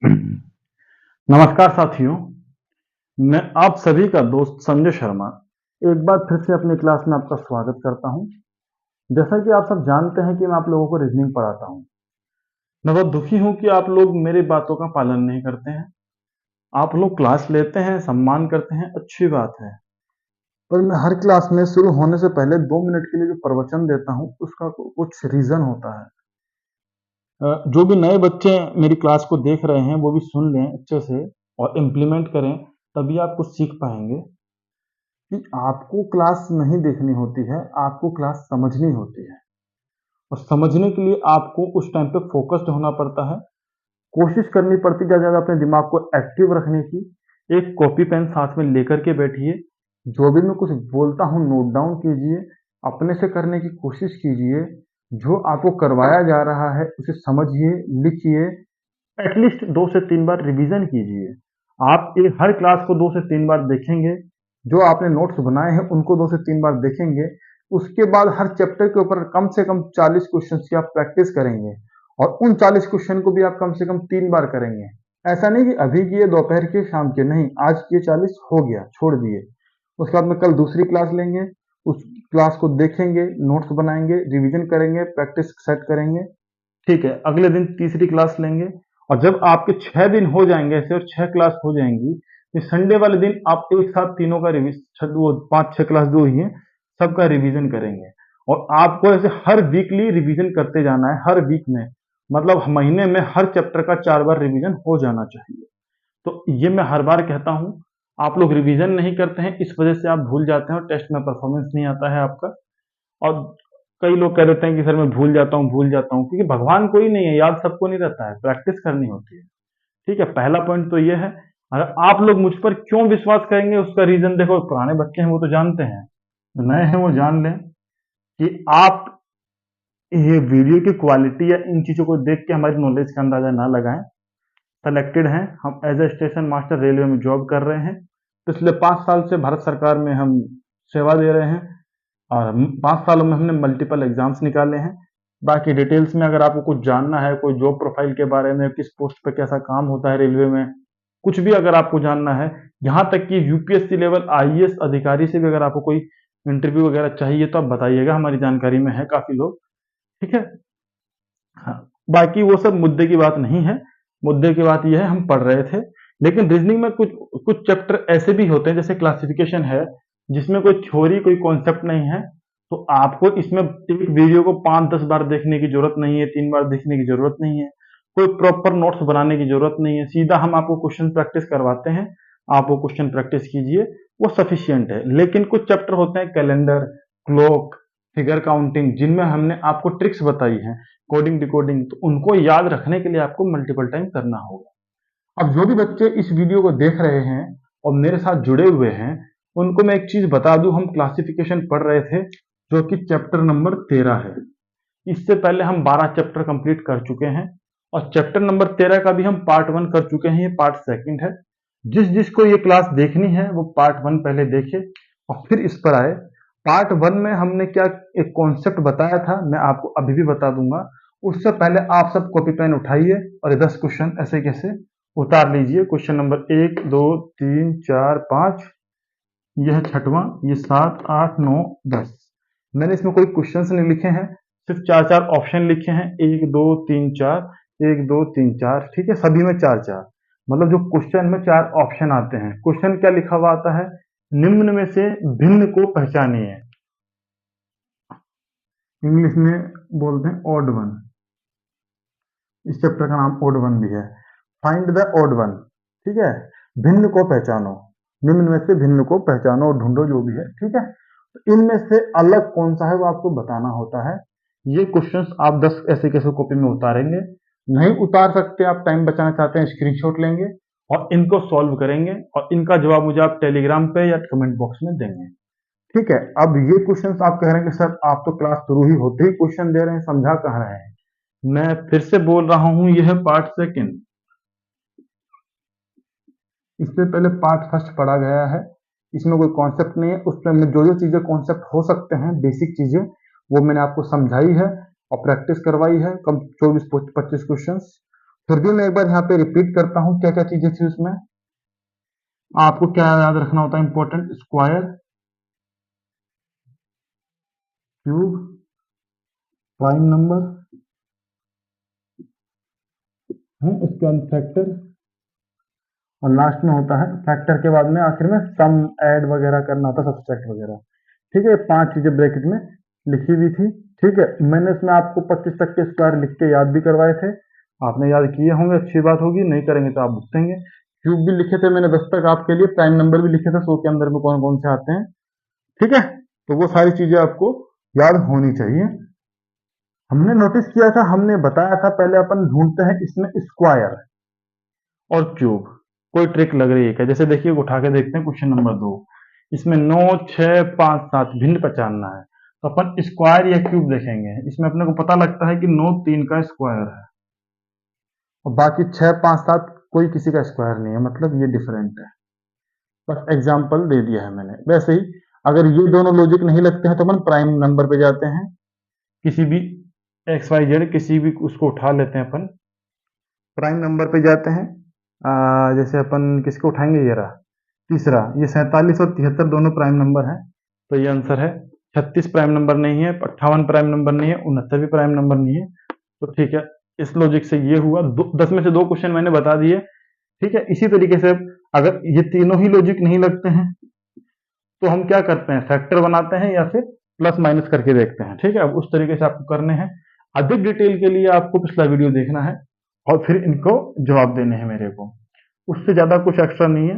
नमस्कार साथियों, मैं आप सभी का दोस्त संजय शर्मा एक बार फिर से अपनी क्लास में आपका स्वागत करता हूं। जैसा कि आप सब जानते हैं कि मैं आप लोगों को रीजनिंग पढ़ाता हूं। मैं बहुत दुखी हूं कि आप लोग मेरी बातों का पालन नहीं करते हैं। आप लोग क्लास लेते हैं, सम्मान करते हैं, अच्छी बात है। पर मैं हर क्लास में शुरू होने से पहले 2 मिनट के लिए जो प्रवचन देता हूं, उसका कुछ रीज़न होता है। जो भी नए बच्चे मेरी क्लास को देख रहे हैं, वो भी सुन लें अच्छे से और इम्प्लीमेंट करें, तभी आप कुछ सीख पाएँगे। कि आपको क्लास नहीं देखनी होती है, आपको क्लास समझनी होती है और समझने के लिए आपको उस टाइम पे फ़ोकस्ड होना पड़ता है। कोशिश करनी पड़ती है ज़्यादा से ज़्यादा अपने दिमाग को एक्टिव रखने की। एक कॉपी पेन साथ में लेकर के बैठिए। जो भी मैं कुछ बोलता हूँ नोट डाउन कीजिए, अपने से करने की कोशिश कीजिए। जो आपको करवाया जा रहा है उसे समझिए, लिखिए, एटलीस्ट 2 से 3 बार रिवीजन कीजिए। आप हर क्लास को 2 से 3 बार देखेंगे, जो आपने नोट्स बनाए हैं उनको 2 से 3 बार देखेंगे। उसके बाद हर चैप्टर के ऊपर कम से कम 40 क्वेश्चंस की आप प्रैक्टिस करेंगे और उन 40 क्वेश्चन को भी आप कम से कम 3 बार करेंगे। ऐसा नहीं कि अभी किए, दोपहर के, शाम के, नहीं, आज किए 40 हो गया, छोड़ दिए। उसके बाद में कल दूसरी क्लास लेंगे, उस क्लास को देखेंगे, नोट्स बनाएंगे, रिवीजन करेंगे, प्रैक्टिस सेट करेंगे। ठीक है, अगले दिन तीसरी क्लास लेंगे और जब आपके 6 दिन हो जाएंगे ऐसे और 6 क्लास हो जाएंगी, तो संडे वाले दिन आप एक साथ तीनों का वो 5-6 क्लास जो ही है सबका रिवीजन करेंगे और आपको ऐसे हर वीकली रिवीजन करते जाना है। हर वीक में मतलब महीने में हर चैप्टर का 4 बार रिवीजन हो जाना चाहिए। तो ये मैं हर बार कहता हूँ। आप लोग रिवीजन नहीं करते हैं, इस वजह से आप भूल जाते हैं और टेस्ट में परफॉर्मेंस नहीं आता है आपका। और कई लोग कह देते हैं कि सर मैं भूल जाता हूँ, क्योंकि भगवान कोई नहीं है, याद सबको नहीं रहता है, प्रैक्टिस करनी होती है। ठीक है, पहला पॉइंट तो ये है। अगर आप लोग मुझ पर क्यों विश्वास करेंगे उसका रीजन देखो, पुराने बच्चे हैं वो तो जानते हैं, जो नए हैं वो जान लें कि आप ये वीडियो की क्वालिटी या इन चीजों को देख के हमारी नॉलेज का अंदाजा ना लगाएं। सेलेक्टेड हैं, हम as a station master railway में जॉब कर रहे हैं। पिछले 5 साल से भारत सरकार में हम सेवा दे रहे हैं और 5 सालों में हमने मल्टीपल एग्जाम्स निकाले हैं। बाकी डिटेल्स में अगर आपको कुछ जानना है, कोई जॉब प्रोफाइल के बारे में, किस पोस्ट पे कैसा काम होता है रेलवे में, कुछ भी अगर आपको जानना है, यहाँ तक कि यूपीएससी लेवल आईएएस अधिकारी से भी अगर आपको कोई इंटरव्यू वगैरह चाहिए तो आप बताइएगा, हमारी जानकारी में है काफी लोग। ठीक है। हाँ, बाकी वो सब मुद्दे की बात नहीं है। मुद्दे की बात यह है, हम पढ़ रहे थे, लेकिन रीजनिंग में कुछ कुछ चैप्टर ऐसे भी होते हैं, जैसे क्लासिफिकेशन है, जिसमें कोई थ्योरी, कोई कॉन्सेप्ट नहीं है। तो आपको इसमें एक वीडियो को 5-10 बार देखने की जरूरत नहीं है, 3 बार देखने की जरूरत नहीं है, कोई प्रॉपर नोट्स बनाने की जरूरत नहीं है। सीधा हम आपको क्वेश्चन प्रैक्टिस करवाते हैं, आप वो क्वेश्चन प्रैक्टिस कीजिए, वो सफिशियंट है। लेकिन कुछ चैप्टर होते हैं, कैलेंडर, क्लॉक, फिगर काउंटिंग, जिनमें हमने आपको ट्रिक्स बताई हैं, कोडिंग डिकोडिंग, तो उनको याद रखने के लिए आपको मल्टीपल टाइम करना होगा। अब जो भी बच्चे इस वीडियो को देख रहे हैं और मेरे साथ जुड़े हुए हैं, उनको मैं एक चीज बता दूं, हम क्लासिफिकेशन पढ़ रहे थे, जो कि चैप्टर नंबर 13 है। इससे पहले हम 12 चैप्टर कंप्लीट कर चुके हैं और चैप्टर नंबर 13 का भी हम पार्ट 1 कर चुके हैं, ये पार्ट सेकंड है। जिस जिसको ये क्लास देखनी है वो पार्ट 1 पहले देखे और फिर इस पर आए। पार्ट 1 में हमने क्या एक कॉन्सेप्ट बताया था, मैं आपको अभी भी बता दूंगा। उससे पहले आप सब कॉपी पेन उठाइए और ये 10 क्वेश्चन ऐसे कैसे उतार लीजिए। क्वेश्चन नंबर 1, 2, 3, 4, 5, यह छठवां, ये 7, 8, 9, 10। मैंने इसमें कोई क्वेश्चंस नहीं लिखे हैं, सिर्फ 4-4 ऑप्शन लिखे हैं, 1, 2, 3, 4, 1, 2, 3, 4। ठीक है, सभी में 4-4, मतलब जो क्वेश्चन में 4 ऑप्शन आते हैं। क्वेश्चन क्या लिखा हुआ आता है, निम्न में से भिन्न को पहचानिए। इंग्लिश में बोलते हैं ऑड वन। इस चैप्टर का नाम ऑड वन भी है, फाइंड द ऑड वन। ठीक है, भिन्न को पहचानो, निम्न में से भिन्न को पहचानो और ढूंढो, जो भी है। ठीक है, तो इनमें से अलग कौन सा है वो आपको बताना होता है। ये क्वेश्चंस आप 10 ऐसे कैसे कॉपी में उतारेंगे, नहीं उतार सकते, आप टाइम बचाना चाहते हैं, स्क्रीनशॉट लेंगे और इनको सॉल्व करेंगे और इनका जवाब मुझे आप टेलीग्राम पे या कमेंट बॉक्स में देंगे। ठीक है, अब ये क्वेश्चंस आप कह रहे हैं कि सर आप तो क्लास शुरू ही होते ही क्वेश्चन दे रहे हैं, समझा कह रहे हैं। मैं फिर से बोल रहा हूं, यह है पार्ट सेकंड। इससे पहले पार्ट फर्स्ट पढ़ा गया है, इसमें कोई कॉन्सेप्ट नहीं है। उसमें जो जो चीजें कॉन्सेप्ट हो सकते हैं, बेसिक चीजें, वो मैंने आपको समझाई है और प्रैक्टिस करवाई है, कम 24-25 क्वेश्चन। फिर भी मैं एक बार यहाँ पे रिपीट करता हूँ क्या क्या चीजें थी उसमें। आपको क्या याद रखना होता है important, square, cube, prime number है, उसके बाद फैक्टर, और लास्ट में होता है फैक्टर के बाद में आखिर में सम ऐड वगैरह करना होता है, सब्सट्रैक्ट वगैरह। ठीक है, 5 चीजें ब्रैकेट में लिखी हुई थी। ठीक है, मैंने इसमें आपको 25 तक के स्क्वायर लिख के याद भी करवाए थे, आपने याद किए होंगे, अच्छी बात होगी, नहीं करेंगे तो आप पूछेंगे। क्यूब भी लिखे थे मैंने 10 तक आपके लिए, प्राइम नंबर भी लिखे थे 100 के अंदर में कौन कौन से आते हैं। ठीक है, तो वो सारी चीजें आपको याद होनी चाहिए। हमने नोटिस किया था, हमने बताया था, पहले अपन ढूंढते हैं इसमें स्क्वायर और क्यूब, कोई ट्रिक लग रही है क्या? जैसे देखिए उठा के देखते हैं क्वेश्चन नंबर 2, इसमें 9 6 5 7 भिन्न पहचानना है, तो अपन स्क्वायर या क्यूब देखेंगे। इसमें अपने को पता लगता है कि 9 3 का स्क्वायर है और बाकी 6 5 7 कोई किसी का स्क्वायर नहीं है, मतलब ये डिफरेंट है। बस एग्जाम्पल दे दिया है मैंने। वैसे ही अगर ये दोनों लॉजिक नहीं लगते हैं तो अपन प्राइम नंबर पे जाते हैं, किसी भी एक्स वाई जेड किसी भी उसको उठा लेते हैं अपन, प्राइम नंबर पे जाते हैं। जैसे अपन किसको उठाएंगे, ये रहा तीसरा, ये 47 और 73 दोनों प्राइम नंबर हैं, तो ये आंसर है। 36 प्राइम नंबर नहीं है, 58 प्राइम नंबर नहीं है, 69 भी प्राइम नंबर नहीं है। तो ठीक है, इस लॉजिक से ये हुआ 10 में से 2 क्वेश्चन मैंने बता दिए। ठीक है, इसी तरीके से अगर ये तीनों ही लॉजिक नहीं लगते हैं तो हम क्या करते हैं, फैक्टर बनाते हैं या फिर प्लस माइनस करके देखते हैं। ठीक है, अब उस तरीके से आपको करने हैं। अधिक डिटेल के लिए आपको पिछला वीडियो देखना है और फिर इनको जवाब देने हैं मेरे को, उससे ज्यादा कुछ एक्स्ट्रा नहीं है।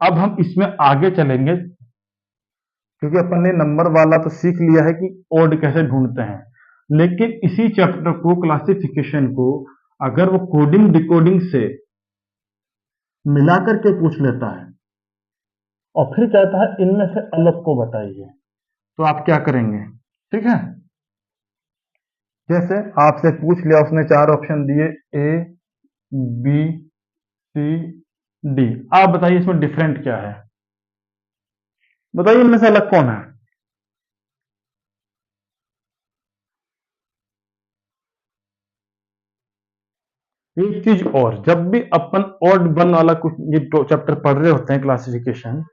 अब हम इसमें आगे चलेंगे, क्योंकि अपन ने नंबर वाला तो सीख लिया है कि ओड कैसे ढूंढते हैं, लेकिन इसी चैप्टर को, क्लासिफिकेशन को, अगर वो कोडिंग डिकोडिंग से मिला करके पूछ लेता है और फिर कहता है इनमें से अलग को बताइए, तो आप क्या करेंगे? ठीक है, जैसे आपसे पूछ लिया उसने, 4 ऑप्शन दिए, ए बी सी डी, आप बताइए इसमें डिफरेंट क्या है, बताइए इनमें से अलग कौन है। एक चीज और, जब भी अपन ऑड वन वाला कुछ ये चैप्टर पढ़ रहे होते हैं क्लासिफिकेशन,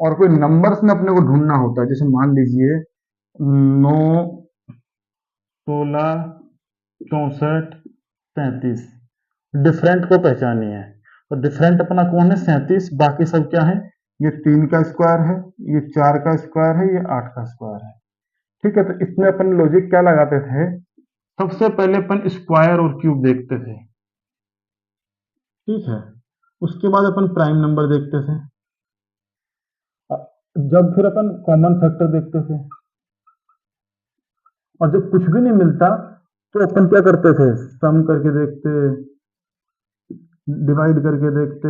और कोई नंबर्स में अपने को ढूंढना होता है, जैसे मान लीजिए 9 16 64 37, डिफरेंट को पहचानिए, तो डिफरेंट अपना कौन है, 37, बाकी सब क्या है, ये 3 का स्क्वायर है, ये 4 का स्क्वायर है, ये 8 का स्क्वायर है। ठीक है, तो इसमें अपन लॉजिक क्या लगाते थे, सबसे पहले अपन स्क्वायर और क्यूब देखते थे। ठीक है, उसके बाद अपन प्राइम नंबर देखते थे, जब फिर अपन कॉमन फैक्टर देखते थे, और जब कुछ भी नहीं मिलता तो अपन क्या करते थे, सम करके देखते, डिवाइड करके देखते,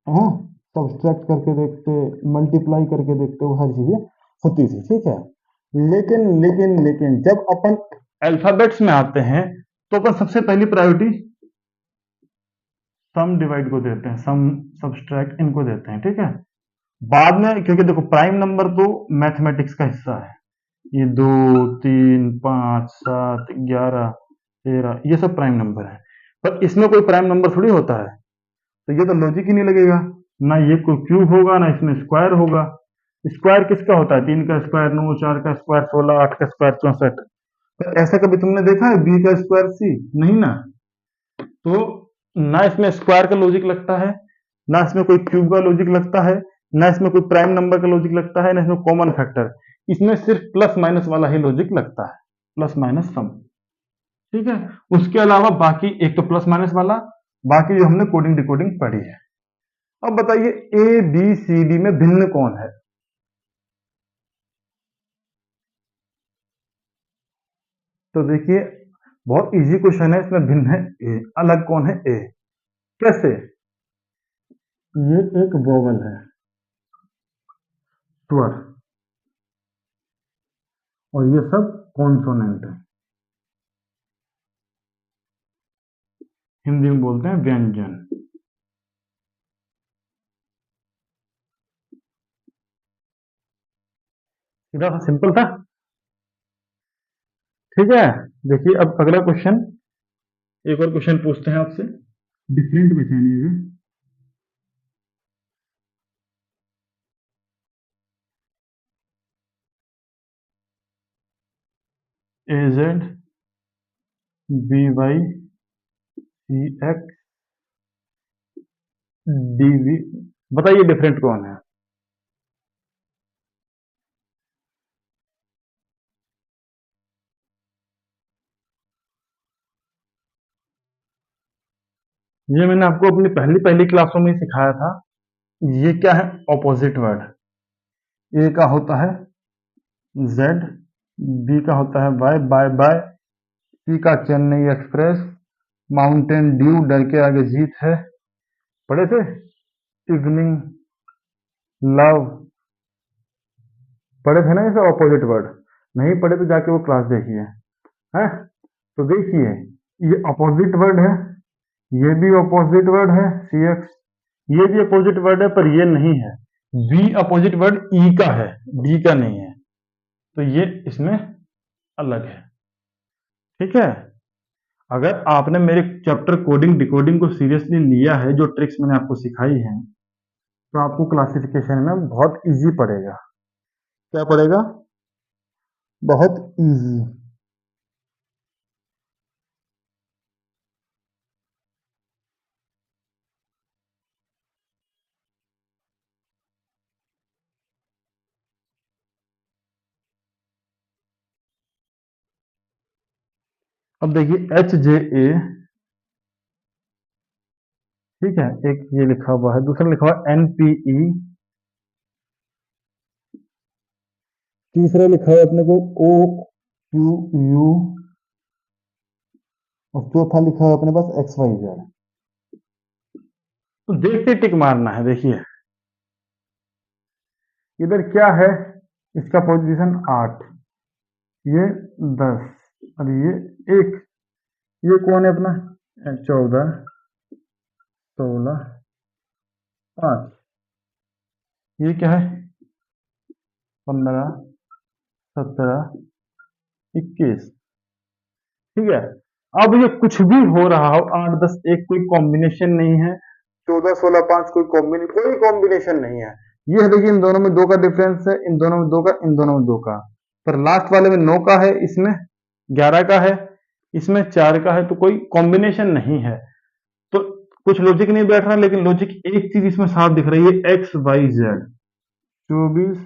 हाँ, सब्सट्रैक्ट करके देखते, मल्टीप्लाई करके देखते, वो हर चीजें होती थी। ठीक है, लेकिन जब अपन अल्फाबेट्स में आते हैं तो अपन सबसे पहली प्रायोरिटी सम डिवाइड को देते हैं, सम सब्सट्रैक्ट इनको देते हैं। ठीक है, बाद में, क्योंकि देखो प्राइम नंबर तो मैथमेटिक्स का हिस्सा है, ये 2 3 5 7 11 13 ये सब प्राइम नंबर है, पर इसमें कोई प्राइम नंबर थोड़ी होता है, तो ये तो लॉजिक ही नहीं लगेगा, ना ये कोई क्यूब होगा ना इसमें स्क्वायर होगा। स्क्वायर किसका होता है, 3 का स्क्वायर 9, 4 का स्क्वायर 16, 8 का स्क्वायर 64, तो ऐसा कभी तुमने देखा है बी का स्क्वायर सी, नहीं ना। तो ना इसमें स्क्वायर का लॉजिक लगता है, ना इसमें कोई क्यूब का लॉजिक लगता है, ना इसमें कोई प्राइम नंबर का लॉजिक लगता है, ना इसमें कॉमन फैक्टर, इसमें सिर्फ प्लस माइनस वाला ही लॉजिक लगता है, प्लस माइनस सम। ठीक है, उसके अलावा बाकी, एक तो प्लस माइनस वाला, बाकी जो हमने कोडिंग डिकोडिंग पढ़ी है। अब बताइए ए बी सी डी में भिन्न कौन है, तो देखिए बहुत इजी क्वेश्चन है, इसमें भिन्न है ए, अलग कौन है ए, कैसे, ये एक वोवल है, स्वर, और ये सब कॉन्सोनेंट है, हिंदी में बोलते हैं व्यंजन। सीधा सा सिंपल था। ठीक है, देखिए अब अगला क्वेश्चन, एक और क्वेश्चन पूछते हैं आपसे, डिफरेंट पहचानिएगा। A Z B Y C X D V, बताइए डिफरेंट कौन है? ये मैंने आपको अपनी पहली पहली क्लासों में ही सिखाया था। ये क्या है? Opposite word. ए का होता है जेड, बी का होता है वाई, बाय बाय, सी का चेन्नई एक्सप्रेस, माउंटेन ड्यू, डर के आगे जीत है। पढ़े थे? इवनिंग, लव, पढ़े थे ना इसे ऑपोजिट वर्ड? नहीं पढ़े तो जाके वो क्लास देखिए। है, तो देखिए, ये अपोजिट वर्ड है, ये भी अपोजिट वर्ड है सी एक्स, ये भी अपोजिट वर्ड है पर ये नहीं है। बी अपोजिट वर्ड ई का है, डी का नहीं है, तो ये इसमें अलग है। ठीक है, अगर आपने मेरे चैप्टर कोडिंग डिकोडिंग को सीरियसली लिया है, जो ट्रिक्स मैंने आपको सिखाई हैं, तो आपको क्लासिफिकेशन में बहुत इजी पड़ेगा। क्या पड़ेगा? बहुत इजी। अब देखिए एच जे ए, ठीक है, एक ये लिखा हुआ है, दूसरा लिखा हुआ है एन पी ई, तीसरा लिखा है अपने को ओ क्यू यू, और चौथा लिखा है अपने पास एक्स वाई जेड। तो देखते टिक मारना है। देखिए इधर क्या है, इसका पोजीशन 8, ये 10, और ये 1, ये कौन है अपना? 14, 16, 5, ये क्या है? 15, 17, 21। ठीक है, अब ये कुछ भी हो रहा हो, 8 10 1 कोई कॉम्बिनेशन नहीं है, 14 16 5 कोई कॉम्बिनेशन नहीं है। ये है, देखिए इन दोनों में 2 का डिफरेंस है, इन दोनों में 2 का, इन दोनों में 2 का, पर लास्ट वाले में 9 का है, इसमें 11 का है, इसमें 4 का है, तो कोई कॉम्बिनेशन नहीं है। तो कुछ लॉजिक नहीं बैठ रहा, लेकिन लॉजिक एक चीज इसमें साफ दिख रही है, एक्स वाई जेड, 24,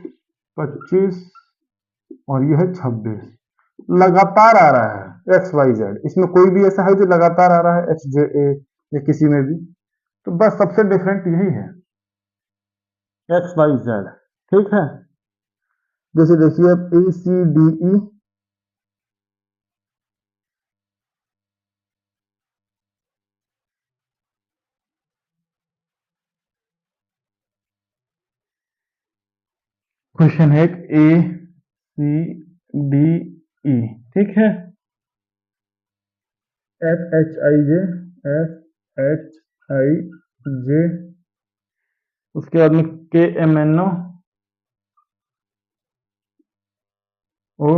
25 और यह है 26, लगातार आ रहा है एक्स वाई जेड। इसमें कोई भी ऐसा है जो लगातार आ रहा है एच जे ए या किसी में भी? तो बस सबसे डिफरेंट यही है, एक्स वाई जेड। ठीक है, जैसे देखिए अब ए सी डी ई, क्वेश्चन है ए सी डी ई, ठीक है, F H I J, F H I J, उसके बाद में के एम एन ओ,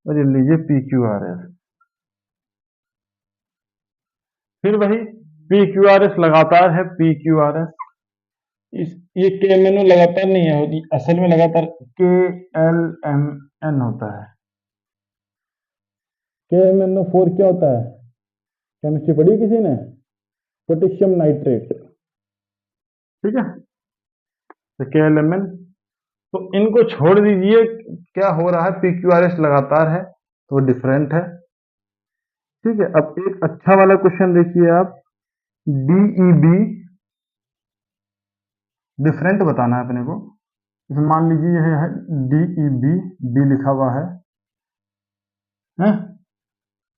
और ये लीजिए पी क्यू आर एस। फिर वही पी क्यू आर एस लगातार है, पी क्यू आर एस, इस ये के एम एन ओ लगातार नहीं है, असल में लगातार के एल एम एन होता है। के एम एन ओ फोर क्या होता है? केमिस्ट्री पढ़ी किसी ने? Potassium nitrate. ठीक है, तो के एल एम एन, तो इनको छोड़ दीजिए, क्या हो रहा है, पी क्यू आर एस लगातार है, तो डिफरेंट है। ठीक है, अब एक अच्छा वाला क्वेश्चन देखिए आप, डीई बी, डिफरेंट बताना है अपने को। इसमें मान लीजिए यह है डीई बी, बी लिखा हुआ है,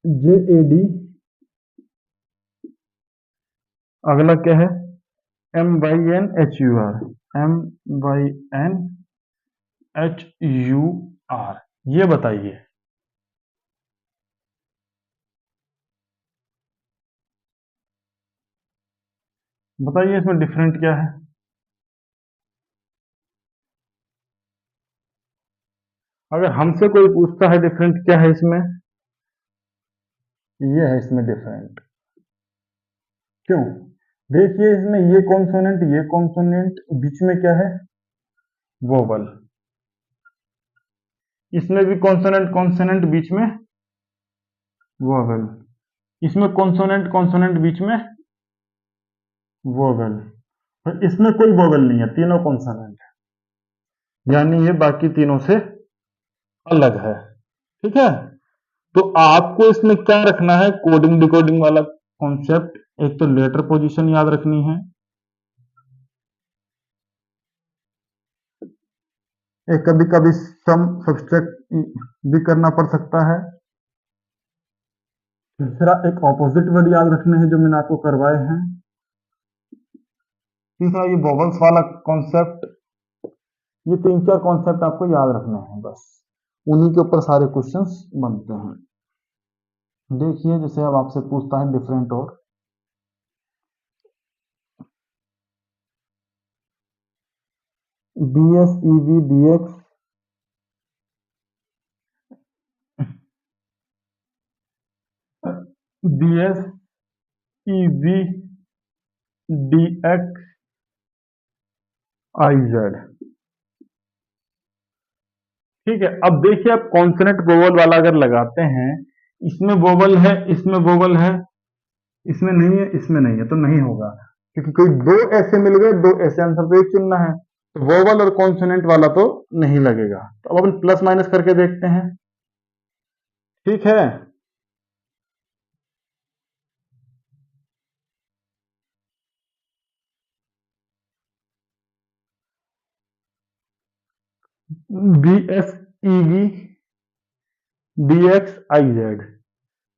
जे ए डी, अगला क्या है? M Y N H U R, M Y N H U R, ये बताइए। बताइए इसमें डिफरेंट क्या है? अगर हमसे कोई पूछता है डिफरेंट क्या है इसमें, ये है इसमें डिफरेंट। क्यों? देखिए इसमें ये कॉन्सोनेंट बीच में क्या है, वोवल। इसमें भी कॉन्सोनेंट कॉन्सोनेंट बीच में वोवल। इसमें कॉन्सोनेंट कॉन्सोनेंट बीच में वोवल। और इसमें कोई वोवल नहीं है, तीनों कॉन्सोनेंट है, यानी ये बाकी तीनों से अलग है। ठीक है, तो आपको इसमें क्या रखना है, कोडिंग डिकोडिंग वाला कॉन्सेप्ट। एक तो लेटर पोजीशन याद रखनी है, एक कभी कभी सम सब्सट्रैक्ट भी करना पड़ सकता है। तीसरा एक ऑपोजिट वर्ड याद रखने हैं जो मैंने आपको करवाए हैं। तीसरा ये वोवल्स वाला कॉन्सेप्ट। ये तीन चार कॉन्सेप्ट आपको याद रखने हैं बस, उन्हीं के ऊपर सारे क्वेश्चंस बनते हैं। देखिए जैसे अब आपसे पूछता है डिफरेंट और, B S E V D X, B S E V D X I Z. ठीक है, अब देखिए आप कॉन्सोनेंट वोवल वाला अगर लगाते हैं, इसमें वोवल है, इसमें वोवल है, इसमें नहीं है, इसमें नहीं है, तो नहीं होगा, क्योंकि कोई दो ऐसे मिल गए, दो ऐसे आंसर तो एक चुनना है, तो वोवल और कॉन्सोनेंट वाला तो नहीं लगेगा। तो अब अपन प्लस माइनस करके देखते हैं। ठीक है, B S E V D X I Z.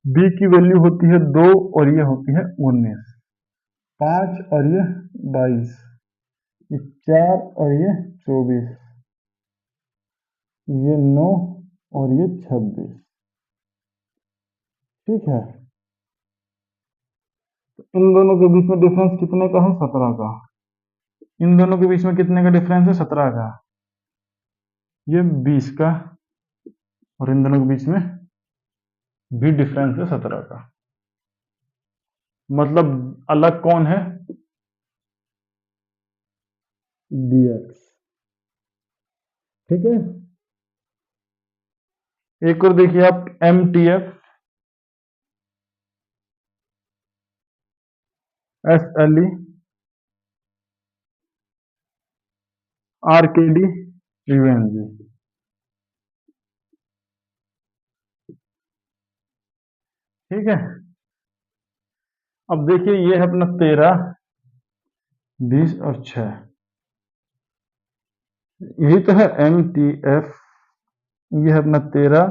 B की वैल्यू होती है 2 और ये होती है 19, 5 और ये 22, ये 4 और ये 24, ये 9 और ये 26। ठीक है, इन दोनों के बीच में डिफरेंस कितने का है, 17 का। इन दोनों के बीच में कितने का डिफरेंस है, 17 का। ये 20 का, और इन दोनों के बीच में भी डिफरेंस है 17 का। मतलब अलग कौन है, dx। ठीक है, एक और देखिए आप, M T F, S L E, R K D, UNG. ठीक है, अब देखिए ये है अपना 13, 20 और 6, यही तो है एम टी एफ। ये है अपना 13,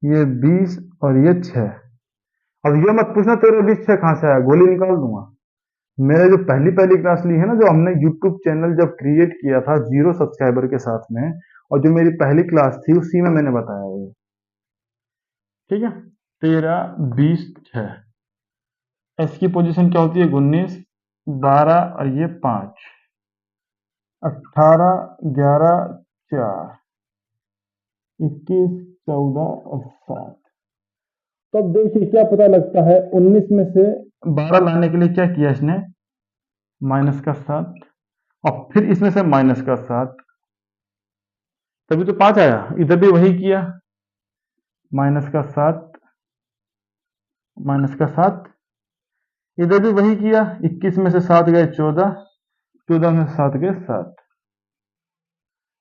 ये 20 और ये 6। अब ये मत पूछना 13 20 6 कहां से आया, गोली निकाल दूंगा। मैंने जो पहली पहली क्लास ली है ना, जो हमने यूट्यूब चैनल जब क्रिएट किया था 0 सब्सक्राइबर के साथ में, और जो मेरी पहली क्लास थी उसी में मैंने बताया ये। ठीक है, 13 20 6, एस की पोजीशन क्या होती है, 19 12 और ये 5, 18 11 4, 21 14 और 7। तब देखिए क्या पता लगता है, 19 में से 12 लाने के लिए क्या किया इसने, माइनस का 7, और फिर इसमें से माइनस का 7, तभी तो 5 आया। इधर भी वही किया, माइनस का 7, माइनस का 7, इधर भी वही किया, 21 में से 7 गए 14, 14 में से 7 गए 7।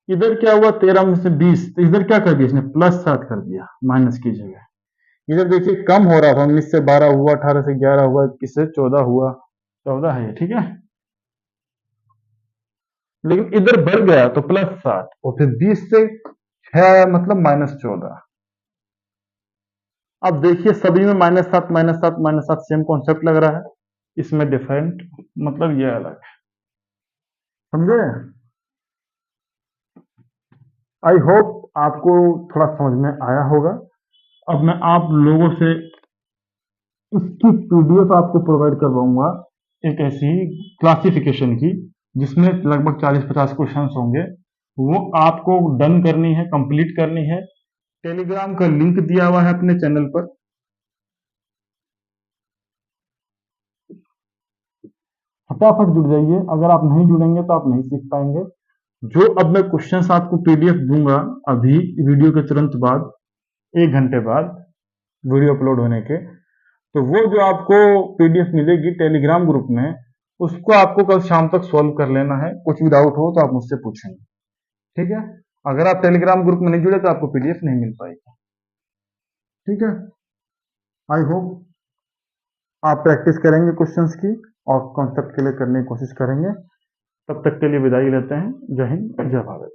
इधर क्या हुआ, 13 में से 20, तो इधर क्या कर दिया इसने, प्लस 7 कर दिया माइनस की जगह। इधर देखिए कम हो रहा था, 19 से 12 हुआ, 18 से 11 हुआ, 21 से 14 हुआ, 14 है ये। ठीक है, लेकिन इधर बढ़ गया तो प्लस 7, और फिर 20 से 6 आया, मतलब -14। अब देखिए सभी में -7 -7 -7 सेम कॉन्सेप्ट लग रहा है, इसमें डिफरेंट, मतलब ये अलग है। समझे? आई होप आपको थोड़ा समझ में आया होगा। अब मैं आप लोगों से इसकी पीडीएफ आपको प्रोवाइड करवाऊंगा, एक ऐसी क्लासिफिकेशन की, जिसमें लगभग 40-50 क्वेश्चंस होंगे। वो आपको डन करनी है, कंप्लीट करनी है। टेलीग्राम का लिंक दिया हुआ है अपने चैनल पर, फटाफट जुड़ जाइए। अगर आप नहीं जुड़ेंगे तो आप नहीं सीख पाएंगे। जो अब मैं क्वेश्चंस आपको पीडीएफ दूंगा अभी वीडियो के तुरंत बाद, 1 घंटे बाद वीडियो अपलोड होने के, तो वो जो आपको पीडीएफ मिलेगी टेलीग्राम ग्रुप में, उसको आपको कल शाम तक सॉल्व कर लेना है। कुछ भी डाउट हो तो आप मुझसे पूछेंगे, ठीक है। अगर आप टेलीग्राम ग्रुप में नहीं जुड़े तो आपको पीडीएफ नहीं मिल पाएगी, ठीक है। आई होप आप प्रैक्टिस करेंगे क्वेश्चंस की और कॉन्सेप्ट के लिए करने की कोशिश करेंगे। तब तक के लिए विदाई लेते हैं। जय हिंद, जय भारत।